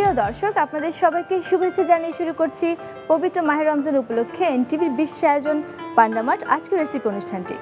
প্রিয় দর্শক, আপনাদের সবাইকে শুভেচ্ছা জানিয়ে শুরু করছি পবিত্র মাহে রমজান উপলক্ষে এনটিভির বিশেষ আয়োজন পান্ডা মার্ট আজকের রেসিপি অনুষ্ঠানটি।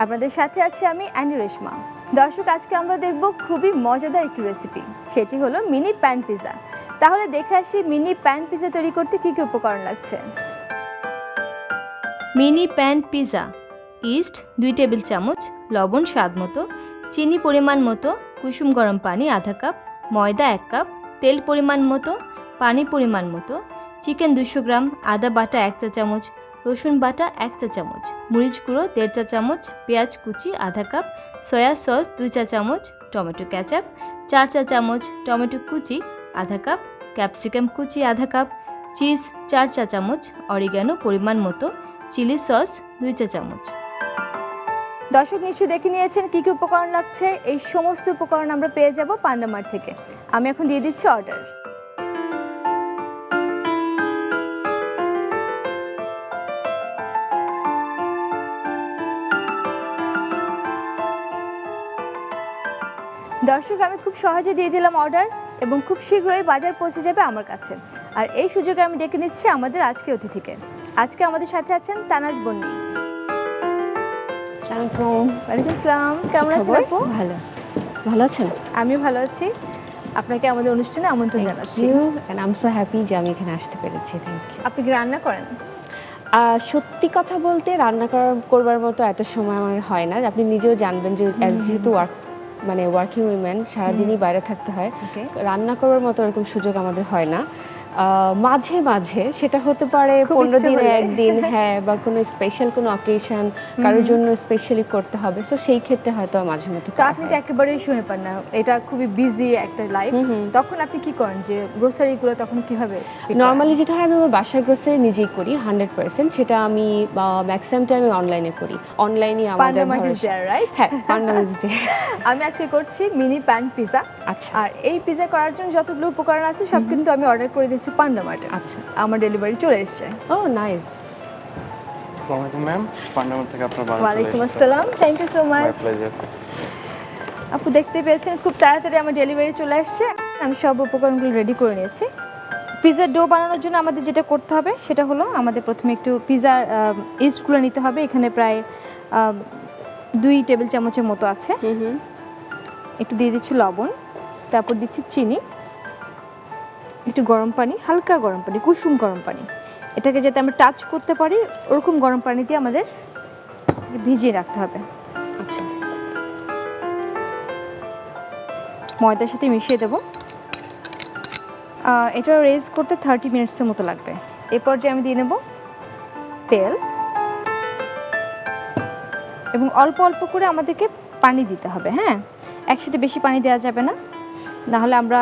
আপনাদের সাথে আছি আমি অ্যানি রেশমা। দর্শক, আজকে আমরা দেখব খুবই মজাদার একটি রেসিপি, সেটি হলো মিনি প্যান পিজা। তাহলে দেখে আসি মিনি প্যান পিজা তৈরি করতে কী কী উপকরণ লাগছে। Mini pan pizza: east 2 table চামচ, লবণ স্বাদ মতো, চিনি পরিমাণ মতো, কুসুম গরম পানি আধা কাপ, ময়দা 1 কাপ, তেল পরিমাণ মতো, পানি পরিমাণ মতো, চিকেন 200 গ্রাম, আদা বাটা 1 চা চামচ, রসুন বাটা 1 চা চামচ, মরিচ গুঁড়ো 1.5 চা চামচ, পেঁয়াজ কুচি আধা কাপ, সয়া সস 2 চা চামচ, টমেটো কেচাপ 4 চা চামচ, টমেটো কুচি আধা কাপ, ক্যাপসিকাম কুচি আধা কাপ, চিজ 4 চা চামচ, অরিগানো পরিমাণ মতো, চিলি সস 2 চা চামচ। দর্শক, নিশ্চয়ই দেখে নিয়েছেন কী কী উপকরণ লাগছে। এই সমস্ত উপকরণ আমরা পেয়ে যাব পান্ডা মার্ট থেকে। আমি এখন দিয়ে দিচ্ছি অর্ডার। দর্শক, আমি খুব সহজে দিয়ে দিলাম অর্ডার এবং খুব শীঘ্রই বাজার পৌঁছে যাবে আমার কাছে। আর এই সুযোগে আমি ডেকে নিচ্ছি আমাদের আজকের অতিথিকে। আজকে আমাদের সাথে আছেন তানাজ বন্নি। ওয়ালাইকুম আসসালাম। কেমন আছেন আপু? ভালো। ভালো আছেন? আমিও ভালো আছি। আপনাকে আমাদের অনুষ্ঠানে আমন্ত্রণ জানাচ্ছি। and I'm so happy যে আমি এখানে আসতে পেরেছি। Thank you. আপনি কি রান্না করেন? সত্যি কথা বলতে রান্না করবার মতো এত সময় আমার হয় না। আপনি নিজেও জানবেন যে যেহেতু ওয়ার্কিং উইমেন, সারাদিনই বাইরে থাকতে হয়, রান্না করবার মতো এরকম সুযোগ আমাদের হয় না। মাঝে মাঝে সেটা হতে পারে 15 দিনে একদিন, হ্যাঁ, বা কোনো স্পেশাল কোনো অকেশন কারোর জন্য স্পেশালি করতে হবে, সো সেই ক্ষেত্রে হয়তো মাঝে মধ্যে। তো আপনি তো একেবারেই সময় পান না, এটা খুবই বিজি একটা লাইফ, তখন আপনি কি করেন? যে গ্রোসারিগুলো তখন কিভাবে? নর্মালি যেটা হয়, আমি আমার বাসার গ্রোসারি নিজেই করি 100%। সেটা আমি ম্যাক্সিমাম টাইম অনলাইনে করি। অনলাইনে আমাদের আমি আজকে করছি মিনি প্যান পিজা। আচ্ছা। আর এই পিজা করার জন্য যতগুলো উপকরণ আছে সব কিন্তু আমি অর্ডার করে দিয়েছি পান্ডা মার্টে। আচ্ছা, আমার ডেলিভারি চলে এসেছে। ও নাইস। আসসালামু আলাইকুম ম্যাম, পান্ডা মার্ট থেকে আপনার বার্তা। ওয়ালাইকুম আসসালাম, থ্যাংক ইউ সো মাচ। আপু, দেখতে পেয়েছেন খুব তাড়াতাড়ি আমার ডেলিভারি চলে আসছে। আমি সব উপকরণগুলো রেডি করে নিয়েছি। পিজার ডো বানানোর জন্য আমাদের যেটা করতে হবে সেটা হলো আমাদের প্রথমে একটু পিজার ইস্টগুলো নিতে হবে। এখানে প্রায় 2 টেবিল চামচের মতো আছে। একটু দিয়ে দিচ্ছি লবণ, তারপর দিচ্ছি চিনি, একটু গরম পানি, হালকা গরম পানি, কুসুম গরম পানি। এটাকে যাতে আমরা টাচ করতে পারি ওরকম গরম পানি দিয়ে আমাদের ভিজিয়ে রাখতে হবে। আচ্ছা। ময়দার সাথে মিশিয়ে দেবো। এটা রেজ করতে 30 মিনিটসের মতো লাগবে। এরপর যে আমি দিয়ে নেব তেল, এবং অল্প অল্প করে আমাদেরকে পানি দিতে হবে। হ্যাঁ, একসাথে বেশি পানি দেওয়া যাবে না, নাহলে আমরা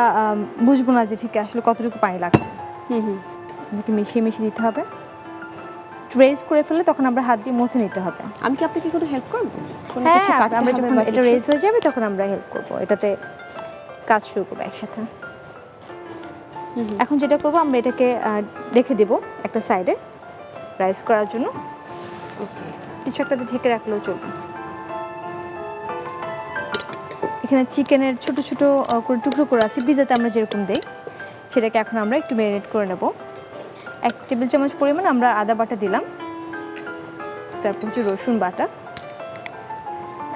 বুঝবো না যে ঠিক আসলে কতটুকু পানি লাগছে। আমাকে মিশিয়ে মিশিয়ে দিতে হবে। রেজ করে ফেলে তখন আমরা হাত দিয়ে মুছে নিতে হবে। আমি কি আপনাকে কোনো হেল্প করব? হ্যাঁ, আমরা যখন এটা রেজ হয়ে যাবে তখন আমরা হেল্প করব, এটাতে কাজ শুরু করবো একসাথে। এখন যেটা করবো, আমরা এটাকে রেখে দেব একটা সাইডে রাইস করার জন্য। কিছু একটাতে ঢেকে রাখলেও চলবে। এখানে চিকেনের ছোট ছোট করে টুকরো করে আছে, পিজাতে আমরা যেরকম দেই সেটাকে এখন আমরা একটু ম্যারিনেট করে নেব। 1 টেবিল চামচ পরিমাণ আমরা আদা বাটা দিলাম, তারপর হচ্ছে রসুন বাটা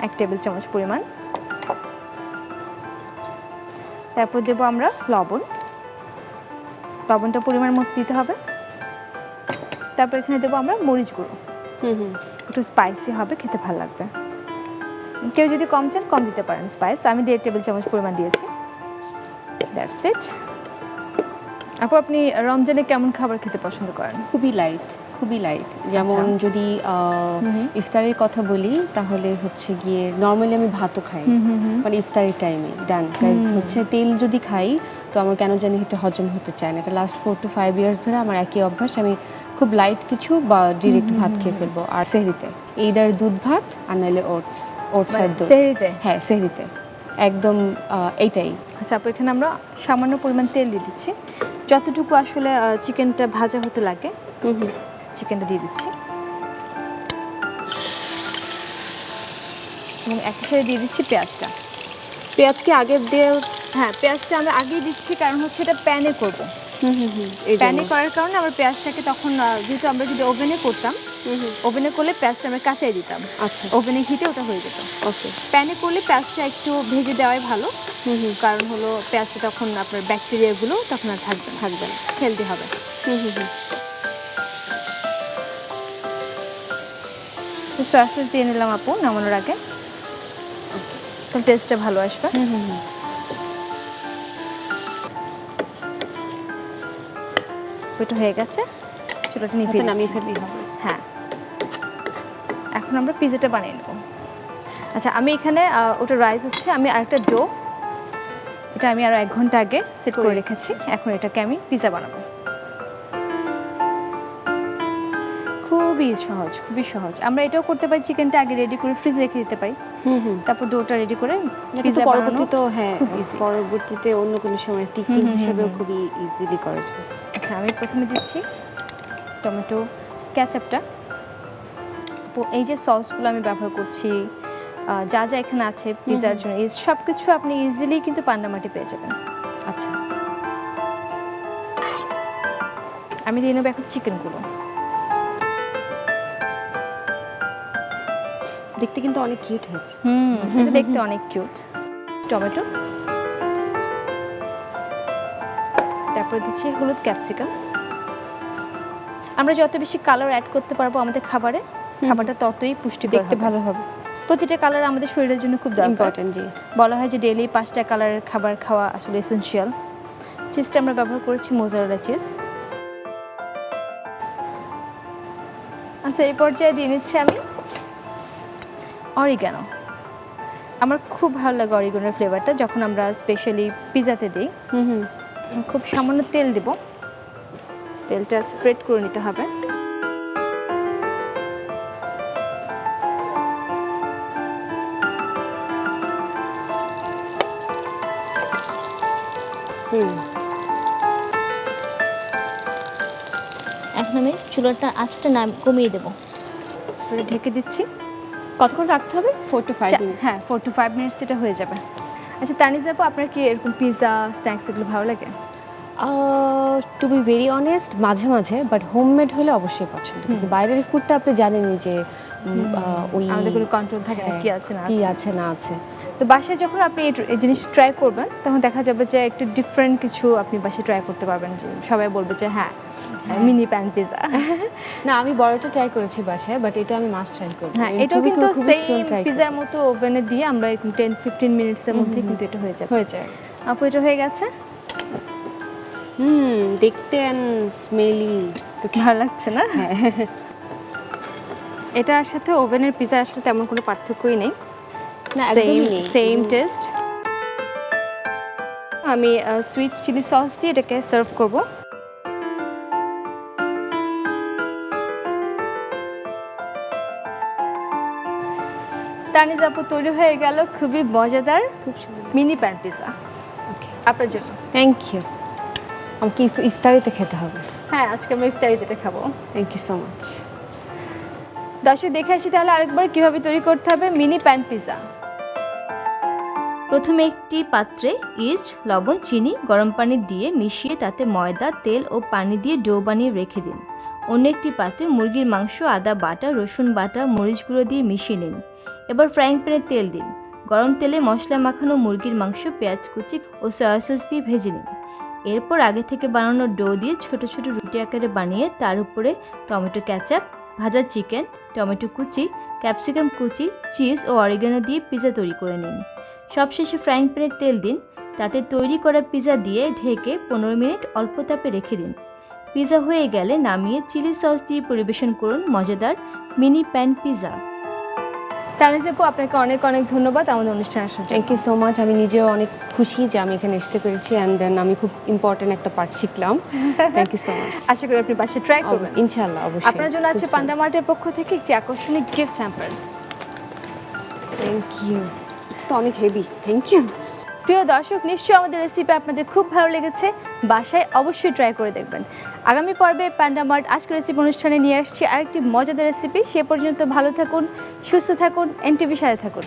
1 টেবিল চামচ পরিমাণ, তারপর দেবো আমরা লবণ। লবণটা পরিমাণ মতো দিতে হবে। তারপর এখানে দেবো আমরা মরিচ গুঁড়ো। একটু স্পাইসি হবে, খেতে ভালো লাগবে। কেউ যদি কম চান কম দিতে পারেন স্পাইস। আমি 1.5 টেবিল চামচ পরিমাণ দিয়েছি। That's it. আপু, আপনি রমজানে কেমন খাবার খেতে পছন্দ করেন? খুবই লাইট, খুবই লাইট। যেমন যদি ইফতারের কথা বলি তাহলে হচ্ছে গিয়ে নর্মালি আমি ভাতও খাই, মানে ইফতারের টাইমে ডান। হচ্ছে তেল যদি খাই তো আমার কেন জানি এটা হজম হতে চায় না। এটা লাস্ট 4 to 5 ইয়ার্স ধরে আমার একই অভ্যাস। আমি খুব লাইট কিছু বা ডিরেক্ট ভাত খেয়ে ফেলবো। আর সেহরিতে এইদার দুধ ভাত আর নাহলে ওটস আর দুধ। সেহরিতে? হ্যাঁ, সেহরিতে একদম এইটাই। আচ্ছা আপু, এখানে আমরা সামান্য পরিমাণ তেল দিয়ে দিচ্ছি, যতটুকু আসলে চিকেনটা ভাজা হতে লাগে। চিকেনটা দিয়ে দিচ্ছি এবং একসাথে দিয়ে দিচ্ছি পেঁয়াজটা। পেঁয়াজ কি আগে দিয়ে হ্যাঁ, পেঁয়াজটা আমি আগেই দিচ্ছি, কারণ হচ্ছে এটা প্যানে করবো। প্যানে করার কারণে আমার পেঁয়াজটাকে তখন যেহেতু আমরা যদি ওভেনে করতাম, ওভেনে করলে পেঁয়াজটা আমরা কাঁচাই দিতাম। আচ্ছা, ওভেনে হিটে ওটা হয়ে যেত। ওকে। প্যানে করলে পেঁয়াজটা একটু ভেজে দেওয়াই ভালো, কারণ হলো পেঁয়াজটা তখন আপনার ব্যাকটেরিয়াগুলো তখন আর থাকবে না, হেলদি হবে। সয়া সস দিয়ে নিলাম আপু নামানোর আগে, তাহলে টেস্টটা ভালো আসবে। এটা হয়ে গেছে, চুলাটা নামিয়ে ফেললেই হবে। হ্যাঁ, এখন আমরা পিজাটা বানিয়ে নেব। আচ্ছা, আমি এখানে ওটা রাইস হচ্ছে, আমি আরেকটা ডো, এটা আমি আরও 1 ঘন্টা আগে সেট করে রেখেছি। এখন এটাকে আমি পিজা বানাবো। খুবই সহজ। আমরা এটাও করতে পারি, চিকেনটা আগে রেডি করে ফ্রিজে রেখে দিতে পারি, তারপর ডোটা রেডি করে পিজা বানানো। পরবর্তীতে অন্য কোনো সময় টিফিন হিসেবেও খুবই ইজিলি করা যায়। আচ্ছা, আমি প্রথমে দিচ্ছি টমেটো ক্যাচাপটা। এই যে সসগুলো আমি ব্যবহার করছি, যা যা এখানে আছে পিজার জন্য, এই সব কিছু আপনি ইজিলি কিন্তু পান্ডা মার্টে পেয়ে যাবেন। আচ্ছা, আমি দিয়ে নেবো এখন চিকেনগুলো। দেখতে কিন্তু অনেক কিউট হয়েছে। এটা দেখতে অনেক কিউট। টমেটো, তারপর দিচ্ছি হলুদ, ক্যাপসিকাম। আমরা যত বেশি কালার অ্যাড করতে পারবো আমাদের খাবারটা ততই পুষ্টিকর, দেখতে ভালো হবে। প্রতিটা কালার আমাদের শরীরের জন্য খুব ইম্পর্টেন্ট। জি, বলা হয় যে ডেইলি 5টা কালারের খাবার খাওয়া আসলে এসেনশিয়াল। চিজটা আমরা ব্যবহার করেছি মোজারেলা চিজ। আচ্ছা, এই পর্যায়ে দিয়ে নিচ্ছি আমি অরিগানো। আমার খুব ভালো লাগে অরিগানোর ফ্লেভারটা, যখন আমরা স্পেশালি পিজাতে দিই। খুব সামান্য তেল দেব, তেলটা স্প্রেড করে নিতে হবে। এখন আমি চুলাটা আঁচটা কমিয়ে দেবো, ঢেকে দিচ্ছি। কতক্ষণ রাখতে হবে? 4 to 5 মিনিট। হ্যাঁ, 4 to 5 মিনিটস এটা হয়ে যাবে। আচ্ছা তানিজা আপু, আপনার কি এরকম পিৎজা স্ন্যাক্স এগুলো ভালো লাগে? টু বি ভেরি অনেস্ট, মাঝে মাঝে, বাট হোমমেড হলে অবশ্যই পছন্দ। বাইরের ফুডটা আপনি জানেনই যে ওই আমাদের কোনো কন্ট্রোল থাকে না কি আছে না আছে। তো বাসায় যখন আপনি এই জিনিসটা ট্রাই করবেন, তখন দেখা যাবে যে একটু ডিফারেন্ট কিছু আপনি বাসায় ট্রাই করতে পারবেন, যে সবাই বলবে যে হ্যাঁ মিনি প্যান পিৎজা। না, আমি বড়টা ট্রাই করেছি বাসায়, বাট এটা আমি মাস্ট ট্রাই করব। হ্যাঁ, এটাও কিন্তু সেম পিৎজার মতো ওভেনে দিয়ে আমরা 10-15 মিনিটসের মধ্যে কিন্তু এটা হয়ে যায়। আপু, এটা হয়ে গেছে। দেখতে এন্ড স্মেলি তো ভালো লাগছে না? হ্যাঁ, এটার সাথে ওভেনের পিৎজার আসলে তেমন কোনো পার্থক্যই নেই, না একদমই নেই, সেম টেস্ট। আমি সুইট চিলি সস দিয়ে এটাকে সার্ভ করব। তানিজ আপু, তৈরি হয়ে গেল খুবই মজাদার মিনি প্যান পিৎজা আপনার জন্য। Thank you. আমাকে ইফতারিতে খেতে হবে। হ্যাঁ, আজকে আমরা ইফতারিতে এটা খাবো। Thank you so much. দর্শক, দেখে আসি তাহলে আরেকবার কিভাবে তৈরি করতে হবে মিনি প্যান পিৎজা। প্রথমে একটি পাত্রে ইস্ট, লবণ, চিনি গরম পানি দিয়ে মিশিয়ে তাতে ময়দা, তেল ও পানি দিয়ে ডো বানিয়ে রেখে দিন। অন্য একটি পাত্রে মুরগির মাংস, আদা বাটা, রসুন বাটা, মরিচ গুঁড়ো দিয়ে মিশিয়ে নিন। এবার ফ্রাইং প্যানে তেল দিন। গরম তেলে মশলা মাখানো মুরগির মাংস, পেঁয়াজ কুচি ও সয়া সস দিয়ে ভেজে নিন। এরপর আগে থেকে বানানো ডো দিয়ে ছোট ছোট রুটি আকারে বানিয়ে তার উপরে টমেটো ক্যাচাপ, ভাজা চিকেন, টমেটো কুচি, ক্যাপসিকাম কুচি, চিজ ও অরিগানো দিয়ে পিৎজা তৈরি করে নিন। সবশেষে ফ্রাইং প্যানে তেল দিন, তাতে তৈরি করা পিৎজা দিয়ে ঢেকে 15 মিনিট অল্প তাপে রেখে দিন। পিৎজা হয়ে গেলে নামিয়ে চিলি সস দিয়ে পরিবেশন করুন মজাদার মিনি প্যান পিৎজা। তানিজ আপু, আপনাকে অনেক অনেক ধন্যবাদ আমাদের অনুষ্ঠানে আসার জন্য। Thank you so much. আমি নিজেও অনেক খুশি যে আমি এখানে আসতে পেরেছি, অ্যান্ড দেন আমি খুব ইম্পর্টেন্ট একটা পার্ট শিখলাম। Thank you so much. আশা করি আপনি বাসায় ট্রাই করবেন ইনশাআল্লাহ। অবশ্যই। আপনার জন্য আছে পান্ডা মার্টের পক্ষ থেকে একটি আকর্ষণীয় গিফট হ্যাম্পার। Thank you. তো অনেক হেভি। Thank you. প্রিয় দর্শক, নিশ্চয়ই আমাদের রেসিপি আপনাদের খুব ভালো লেগেছে। বাসায় অবশ্যই ট্রাই করে দেখবেন। আগামী পর্বে পান্ডা মার্ট আজকের রেসিপি অনুষ্ঠানে নিয়ে আসছি আরেকটি মজাদার রেসিপি। সে পর্যন্ত ভালো থাকুন, সুস্থ থাকুন, এনটিভির সাথে থাকুন।